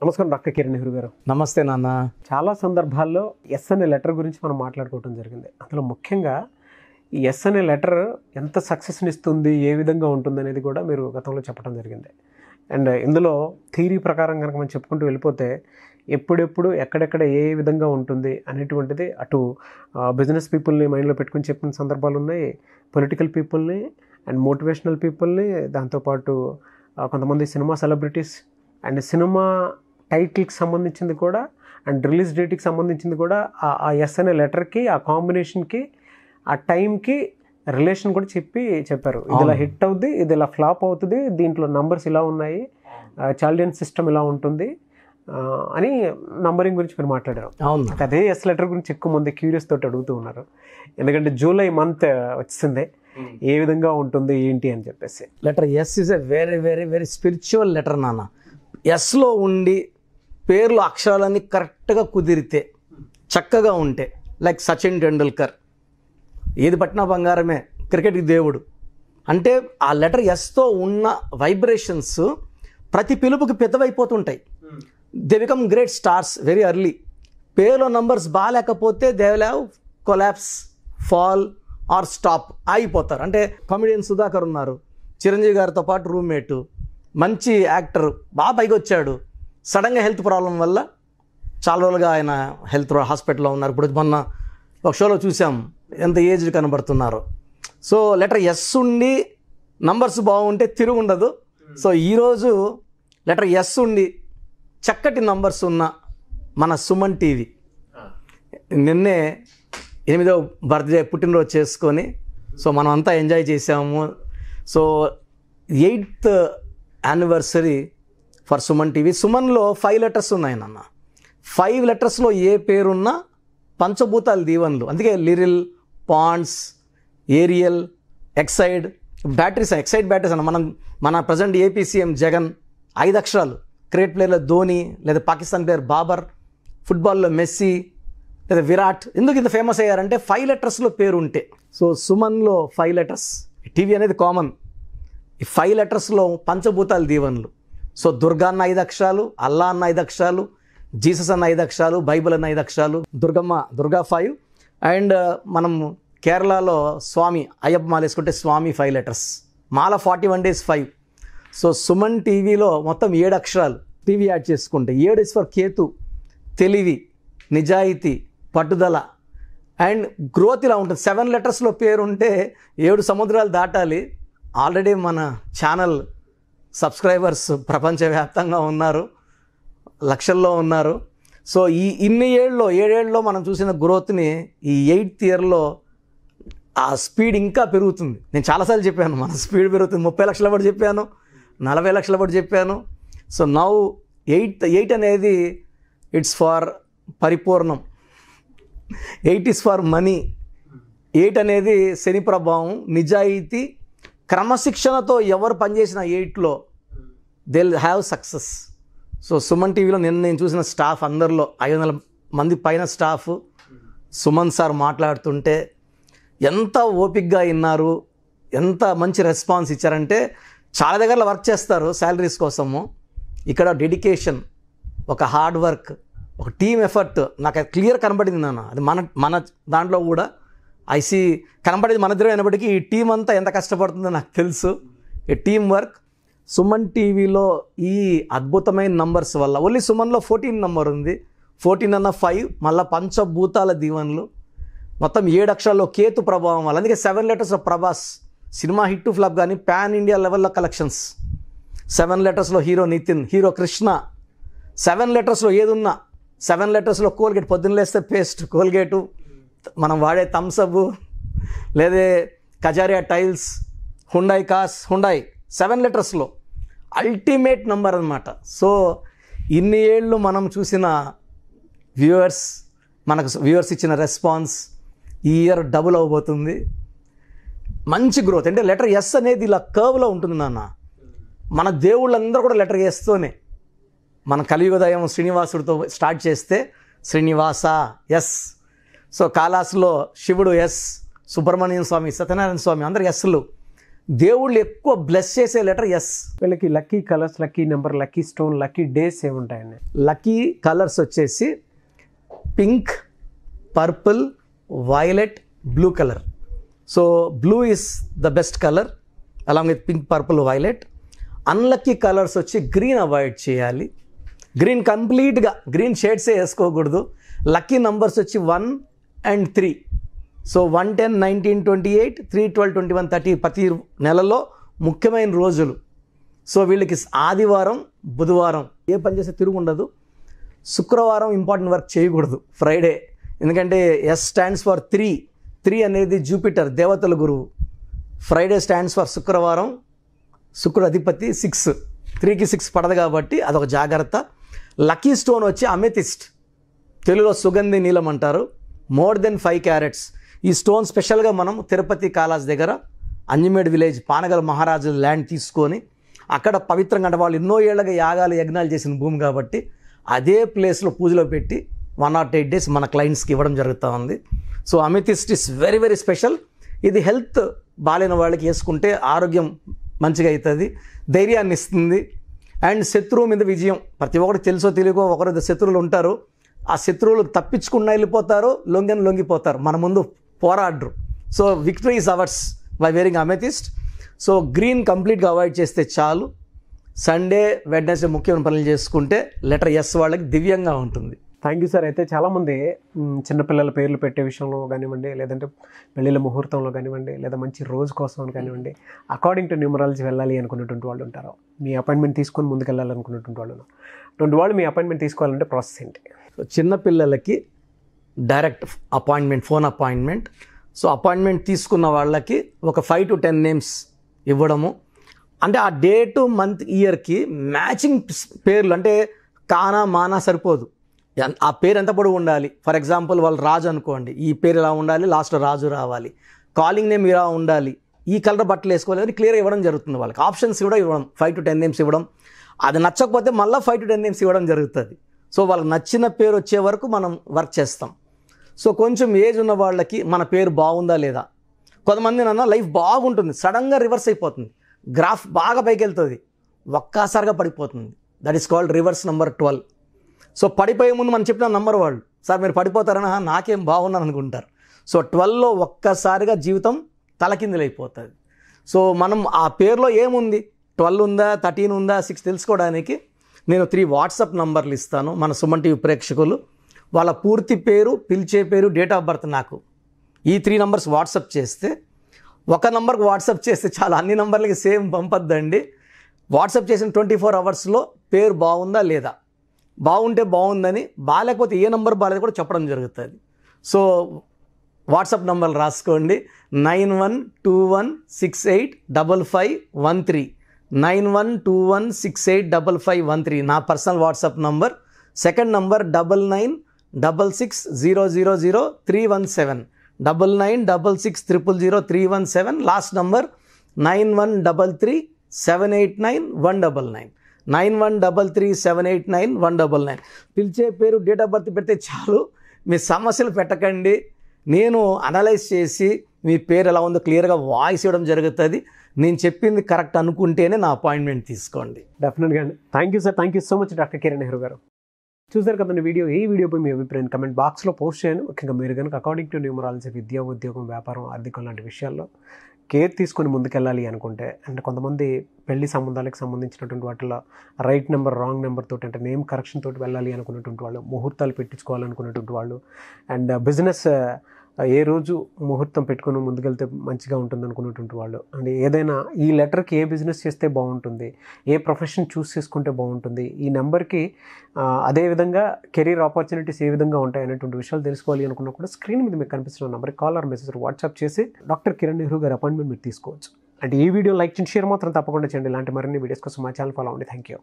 నమస్కారం డాక్టర్ కిరణ్ నెహ్రూ గారు. నమస్తే నాన్న. చాలా సందర్భాల్లో ఎస్ అనే లెటర్ గురించి మనం మాట్లాడుకోవడం జరిగింది. అందులో ముఖ్యంగా ఈ ఎస్ అనే లెటర్ ఎంత సక్సెస్ని ఇస్తుంది, ఏ విధంగా ఉంటుంది అనేది కూడా మీరు గతంలో చెప్పడం జరిగింది. అండ్ ఇందులో థియరీ ప్రకారం కనుక మనం చెప్పుకుంటూ వెళ్ళిపోతే ఎప్పుడెప్పుడు ఎక్కడెక్కడ ఏ విధంగా ఉంటుంది అనేటువంటిది అటు బిజినెస్ పీపుల్ని మైండ్లో పెట్టుకుని చెప్పిన సందర్భాలు ఉన్నాయి, పొలిటికల్ పీపుల్ని అండ్ మోటివేషనల్ పీపుల్ని, దాంతోపాటు కొంతమంది సినిమా సెలబ్రిటీస్ అండ్ సినిమా టైటిల్కి సంబంధించింది కూడా అండ్ రిలీజ్ డేట్కి సంబంధించింది కూడా ఆ ఎస్ అనే లెటర్కి, ఆ కాంబినేషన్కి, ఆ టైంకి రిలేషన్ కూడా చెప్పారు. ఇది ఇలా హిట్ అవుద్ది, ఇది ఇలా ఫ్లాప్ అవుతుంది, దీంట్లో నంబర్స్ ఇలా ఉన్నాయి, చాల్డియన్ సిస్టమ్ ఇలా ఉంటుంది అని నంబరింగ్ గురించి మీరు మాట్లాడారు. అదే ఎస్ లెటర్ గురించి ఎక్కువ మంది క్యూరియస్ తోటి అడుగుతూ ఉన్నారు. ఎందుకంటే జూలై మంత్ వచ్చింది, ఏ విధంగా ఉంటుంది ఏంటి అని చెప్పేసి. Letter S is a very very very spiritual letter నాన్న. ఎస్లో ఉండి పేర్లు అక్షరాలన్నీ కరెక్ట్గా కుదిరితే, చక్కగా ఉంటే, లైక్ సచిన్ టెండూల్కర్, ఏది పట్టినా బంగారమే, క్రికెట్కి దేవుడు అంటే ఆ లెటర్ ఎస్తో ఉన్న వైబ్రేషన్స్ ప్రతి పిలుపుకి పెద్దవైపోతుంటాయి. They become great stars very early. పేర్లో నంబర్స్ బాగాలేకపోతే they will have collapse, fall or stop, ఆగిపోతారు. అంటే కామెడియన్ సుధాకర్ ఉన్నారు, చిరంజీవి గారితో పాటు రూమ్మేటు, మంచి యాక్టర్, బాగా పైకి వచ్చాడు. సడన్గా హెల్త్ ప్రాబ్లం వల్ల చాలా రోజులుగా ఆయన హెల్త్ హాస్పిటల్లో ఉన్నారు. ఇప్పుడు మొన్న ఒక షోలో చూసాం ఎంత ఏజ్డ్ కనబడుతున్నారు. సో లెటర్ ఎస్ ఉండి నంబర్స్ బాగుంటే తిరుగు ఉండదు. సో ఈరోజు లెటర్ ఎస్ ఉండి చక్కటి నంబర్స్ ఉన్న మన సుమన్ టీవీ నిన్నే 8వ బర్త్డే పుట్టినరోజు చేసుకొని సో మనం అంతా ఎంజాయ్ చేసాము. So 8th anniversary for Suman TV. సుమన్లో 5 లెటర్స్ ఉన్నాయి నాన్న. 5 లెటర్స్లో ఏ పేరున్నా పంచభూతాలు దీవెనలు. అందుకే Liril, Pond's, Ariel, Exide, batteries, Exide batteries అన్న. మన ప్రజెంట్ ఏపీ సీఎం జగన్ 5 అక్షరాలు. క్రికెట్ ప్లేయర్లో ధోని, లేదా పాకిస్తాన్ ప్లేయర్ బాబర్, ఫుట్బాల్లో మెస్సీ, లేదా విరాట్. ఎందుకు ఇంత ఫేమస్ అయ్యారంటే 5 లెటర్స్లో పేరు ఉంటే. సో సుమన్లో 5 లెటర్స్. టీవీ అనేది కామన్. ఈ 5 లెటర్స్లో పంచభూతాలు దీవెనలు. సో దుర్గా అన్న 5 అక్షరాలు, అల్లా అన్న 5 అక్షరాలు, జీసస్ అన్న 5 అక్షరాలు, బైబిల్ అన్న 5 అక్షరాలు, దుర్గా 5. అండ్ మనం కేరళలో స్వామి అయ్యప్ప మాల వేసుకుంటే స్వామి 5 లెటర్స్. మాల 41 days 5. సో సుమన్ టీవీలో మొత్తం 7 అక్షరాలు. టీవీ యాడ్ చేసుకుంటే 7 ఇస్ ఫర్ కేతు, తెలివి, నిజాయితీ, పట్టుదల అండ్ గ్రోత్. ఇలా ఉంటుంది. 7 లెటర్స్లో పేరు ఉంటే 7 సముద్రాలు దాటాలి. ఆల్రెడీ మన ఛానల్ సబ్స్క్రైబర్స్ ప్రపంచవ్యాప్తంగా ఉన్నారు, లక్షల్లో ఉన్నారు. సో ఈ 7 ఏళ్ళలో మనం చూసిన గ్రోత్ని ఈ 8th ఇయర్లో ఆ స్పీడ్ ఇంకా పెరుగుతుంది. నేను చాలాసార్లు చెప్పాను, మన స్పీడ్ పెరుగుతుంది. 30 లక్షల పడి చెప్పాను, 40 లక్షల పడి చెప్పాను. సో నౌ 8 అనేది ఇట్స్ ఫార్ పరిపూర్ణం. 8 ఇస్ ఫర్ మనీ. 8 అనేది శని ప్రభావం, నిజాయితీ, క్రమశిక్షణతో ఎవరు పనిచేసిన 8లో they will have success. So Suman టీవీలో నేను చూసిన స్టాఫ్ అందరిలో 500 మంది పైన స్టాఫ్. సుమన్ సార్ మాట్లాడుతుంటే ఎంత ఓపిక్గా విన్నారు, ఎంత మంచి రెస్పాన్స్ ఇచ్చారంటే. చాలా దగ్గరలో వర్క్ చేస్తారు శాలరీస్ కోసము. ఇక్కడ డెడికేషన్, ఒక హార్డ్ వర్క్, ఒక టీమ్ ఎఫర్ట్ నాకు క్లియర్ కనబడింది నాన్న. అది మన దాంట్లో కూడా ఐసీ కనబడేది మన దగ్గర అయినప్పటికీ ఈ టీం అంతా ఎంత కష్టపడుతుందో నాకు తెలుసు. ఈ టీం వర్క్. సుమన్ టీవీలో ఈ అద్భుతమైన నంబర్స్ వల్ల ఓన్లీ సుమన్లో 14 నంబర్ ఉంది. 14 అన్న 5, మళ్ళీ పంచభూతాల దీవెనలు, మొత్తం 7 అక్షరాల్లో కేతు ప్రభావం వల్ల. అందుకే 7 లెటర్స్లో ప్రభాస్ సినిమా హిట్ ఫ్లాప్ కానీ పాన్ ఇండియా లెవెల్లో కలెక్షన్స్. 7 లెటర్స్లో హీరో నితిన్, హీరో కృష్ణ. 7 లెటర్స్లో ఏదున్నా. 7 లెటర్స్లో కోల్గేట్, పొద్దున్న లేస్తే పేస్ట్ కోల్గేటు, మనం వాడే థమ్సప్, లేదా Kajaria tiles, Hyundai cars, Hyundai. 7 లెటర్స్లో అల్టిమేట్ నంబర్ అన్నమాట. సో ఇన్ని ఏళ్ళు మనం చూసిన వ్యూవర్స్, మనకు వ్యూవర్స్ ఇచ్చిన రెస్పాన్స్ ఈ ఇయర్ డబుల్ అవ్వబోతుంది. మంచి గ్రోత్. అంటే లెటర్ ఎస్ అనేది ఇలా కర్వ్లో ఉంటుంది నాన్న. మన దేవుళ్ళందరూ కూడా లెటర్ ఎస్తోనే. మన కలియుగదయం శ్రీనివాసుడితో స్టార్ట్ చేస్తే శ్రీనివాస ఎస్. సో కాళాస్లో శివుడు ఎస్, సుబ్రహ్మణ్యం స్వామి, సత్యనారాయణ స్వామి అందరు ఎస్లు. దేవుళ్ళు ఎక్కువ బ్లెస్ చేసే లెటర్ ఎస్. వీళ్ళకి lucky colours, lucky number, lucky stone, lucky days ఏముంటాయండి? లక్కీ కలర్స్ వచ్చేసి pink, purple, violet, blue colour. So blue is the best colour along with pink, purple, violet. Unlucky colours వచ్చి green avoid చేయాలి. Green కంప్లీట్గా green షేడ్సే వేసుకోకూడదు. Lucky numbers వచ్చి 1 and 3. So 1, 10, 19, 28, 3, 12, 21, 30 ప్రతి నెలలో ముఖ్యమైన రోజులు. సో వీళ్ళకి ఆదివారం, బుధవారం ఏ పని చేస్తే తిరుగు ఉండదు. శుక్రవారం ఇంపార్టెంట్ వర్క్ చేయకూడదు, ఫ్రైడే. ఎందుకంటే ఎస్ స్టాండ్స్ ఫర్ 3. 3 అనేది జూపిటర్, దేవతల గురువు. ఫ్రైడే స్టాండ్స్ ఫర్ శుక్రవారం, శుక్ర అధిపతి 6. 3కి 6 పడదు కాబట్టి అదొక జాగ్రత్త. లక్కీ స్టోన్ వచ్చి అమెథిస్ట్, తెలుగులో సుగంధి నీలం అంటారు. More than 5 carats. ఈ స్టోన్ స్పెషల్గా మనం తిరుపతి కాలాజ్ దగ్గర అంజిమేడ్ విలేజ్ పానగల్ మహారాజు ల్యాండ్ తీసుకొని అక్కడ పవిత్రంగా, అంటే వాళ్ళు ఎన్నో ఏళ్ళగా యాగాలు యజ్ఞాలు చేసిన భూమి కాబట్టి అదే ప్లేస్లో పూజలో పెట్టి 108 days మన క్లయింట్స్కి ఇవ్వడం జరుగుతూ ఉంది. So amethyst is very very special. ఇది హెల్త్ బాలేని వాళ్ళకి వేసుకుంటే ఆరోగ్యం మంచిగా అవుతుంది, ధైర్యాన్ని ఇస్తుంది. అండ్ శత్రువు మీద విజయం. ప్రతి ఒక్కరికి తెలుసో తెలియకో ఒకరు శత్రువులు ఉంటారు. ఆ శత్రువులు తప్పించుకున్నా వెళ్ళిపోతారు, లొంగిపోతారు, మన ముందు పోరాడరు. So victory is ours by wearing amethyst. So green కంప్లీట్గా అవాయిడ్ చేస్తే చాలు. సండే, వెడ్నెస్డే ముఖ్యమైన పనులు చేసుకుంటే లెటర్ ఎస్ వాళ్ళకి దివ్యంగా ఉంటుంది. Thank you sir. అయితే చాలామంది చిన్నపిల్లల పేర్లు పెట్టే విషయంలో కానివ్వండి, లేదంటే పెళ్ళిళ్ళ ముహూర్తంలో కానివ్వండి, లేదా మంచి రోజు కోసం కానివ్వండి, అకార్డింగ్ టు న్యూమరాలజీ వెళ్ళాలి అనుకున్నటువంటి వాళ్ళు ఉంటారు. మీ అపాయింట్మెంట్ తీసుకొని ముందుకు వెళ్ళాలనుకున్నటువంటి వాళ్ళు ఉన్నారు. అటువంటి వాళ్ళు మీ అపాయింట్మెంట్ తీసుకోవాలంటే ప్రాసెస్ ఏంటి? సో చిన్నపిల్లలకి direct appointment, phone appointment. So appointment తీసుకున్న వాళ్ళకి ఒక 5 to 10 నేమ్స్ ఇవ్వడము. అంటే ఆ డేటు, మంత్, ఇయర్కి మ్యాచింగ్ పేర్లు. అంటే కానా మానా సరిపోదు, ఆ పేరు ఎంత పొడవు ఉండాలి. ఫర్ ఎగ్జాంపుల్ వాళ్ళు రాజు అనుకోండి, ఈ పేరు ఇలా ఉండాలి, లాస్ట్లో రాజు రావాలి. కాలింగ్ నేమ్ ఇలా ఉండాలి, ఈ కలర్ బట్టలు వేసుకోవాలి అని క్లియర్గా ఇవ్వడం జరుగుతుంది. వాళ్ళకి ఆప్షన్స్ కూడా ఇవ్వడం, 5 to 10 నేమ్స్ ఇవ్వడం. అది నచ్చకపోతే మళ్ళీ 5 to 10 నేమ్స్ ఇవ్వడం జరుగుతుంది. సో వాళ్ళకి నచ్చిన పేరు వచ్చే వరకు మనం వర్క్ చేస్తాం. సో కొంచెం ఏజ్ ఉన్న వాళ్ళకి మన పేరు బాగుందా లేదా. కొంతమంది నన్న లైఫ్ బాగుంటుంది, సడన్గా రివర్స్ అయిపోతుంది, గ్రాఫ్ బాగా పైకి వెళ్తుంది, ఒక్కసారిగా పడిపోతుంది. That is called reverse number 12. So పడిపోయే ముందు మనం చెప్పిన నంబర్ వాళ్ళు, సార్ మీరు పడిపోతారని, నాకేం బాగున్నాను అనుకుంటారు. సో 12లో ఒక్కసారిగా జీవితం తలకిందులైపోతుంది. సో మనం ఆ పేరులో ఏముంది, 12 ఉందా, 13 ఉందా, 6 తెలుసుకోవడానికి నేను 3 వాట్సాప్ నంబర్లు ఇస్తాను. మన సుమన్ టీవీ ప్రేక్షకులు వాళ్ళ పూర్తి పేరు, పిలిచే పేరు, డేట్ ఆఫ్ బర్త్ నాకు ఈ 3 నంబర్స్ వాట్సాప్ చేస్తే, ఒక నంబర్కి వాట్సాప్ చేస్తే చాలా, అన్ని నంబర్లకి సేమ్ పంపొద్దండి. వాట్సాప్ చేసిన 24 hours పేరు బాగుందా లేదా, బాగుంటే బాగుందని, బాగాలేకపోతే ఏ నంబర్ బాగాలేదు కూడా చెప్పడం జరుగుతుంది. సో వాట్సాప్ నంబర్లు రాసుకోండి. 9121685513, 9121685513 నా personal WhatsApp number. Second number 9966000317, 9966000317. Last number 9133789199, 9133789199. పిలిచే పేరు, డేట్ ఆఫ్ బర్త్ పెడితే చాలు. మీ సమస్యలు పెట్టకండి, నేను అనలైజ్ చేసి మీ పేరు ఎలా ఉందో క్లియర్గా వాయిస్ ఇవ్వడం జరుగుతుంది. నేను చెప్పింది కరెక్ట్ అనుకుంటేనే నా అపాయింట్మెంట్ తీసుకోండి. డెఫినెట్గా అండి. Thank you sir. Thank you so much doctor Kiran Nehru గారు. చూసారు కదండి వీడియో. ఈ వీడియోపై మీ అభిప్రాయం కమెంట్ బాక్స్లో పోస్ట్ చేయండి. ముఖ్యంగా మీరు కనుక అకార్డింగ్ టు న్యూమరాలజీ విద్య, ఉద్యోగం, వ్యాపారం, ఆర్థికం లాంటి విషయాల్లో కేర్ తీసుకొని ముందుకెళ్ళాలి అనుకుంటే, అంటే కొంతమంది పెళ్లి సంబంధాలకు సంబంధించినటువంటి వాటిలో రైట్ నెంబర్, రాంగ్ నెంబర్ తోటి, అంటే నేమ్ కరెక్షన్ తోటి వెళ్ళాలి అనుకున్నటువంటి వాళ్ళు, ముహూర్తాలు పెట్టించుకోవాలనుకున్నటువంటి వాళ్ళు, అండ్ బిజినెస్ ఏ రోజు ముహూర్తం పెట్టుకుని ముందుకెళ్తే మంచిగా ఉంటుంది అనుకున్నటువంటి వాళ్ళు, అండ్ ఏదైనా ఈ లెటర్కి ఏ బిజినెస్ చేస్తే బాగుంటుంది, ఏ ప్రొఫెషన్ చూస్ చేసుకుంటే బాగుంటుంది, ఈ నెంబర్కి అదేవిధంగా కెరీర్ ఆపర్చునిటీస్ ఏ విధంగా ఉంటాయి అనేటువంటి విషయాలు తెలుసుకోవాలి అనుకున్నా కూడా స్క్రీన్ మీద మీకు కనిపిస్తున్న నెంబర్కి కాల్ ఆర్ మెసేజ్ వాట్సాప్ చేసి డాక్టర్ కిరణ్ నెహ్రూ గారి అపాయింట్మెంట్ మీరు తీసుకోవచ్చు. అంటే ఈ వీడియో లైక్ చేయండి, షేర్ మాత్రం తప్పకుండా చేయండి. ఇలాంటి మరిన్ని వీడియోస్ కోసం మా ఛానల్ ఫాలో అవ్వండి. Thank you.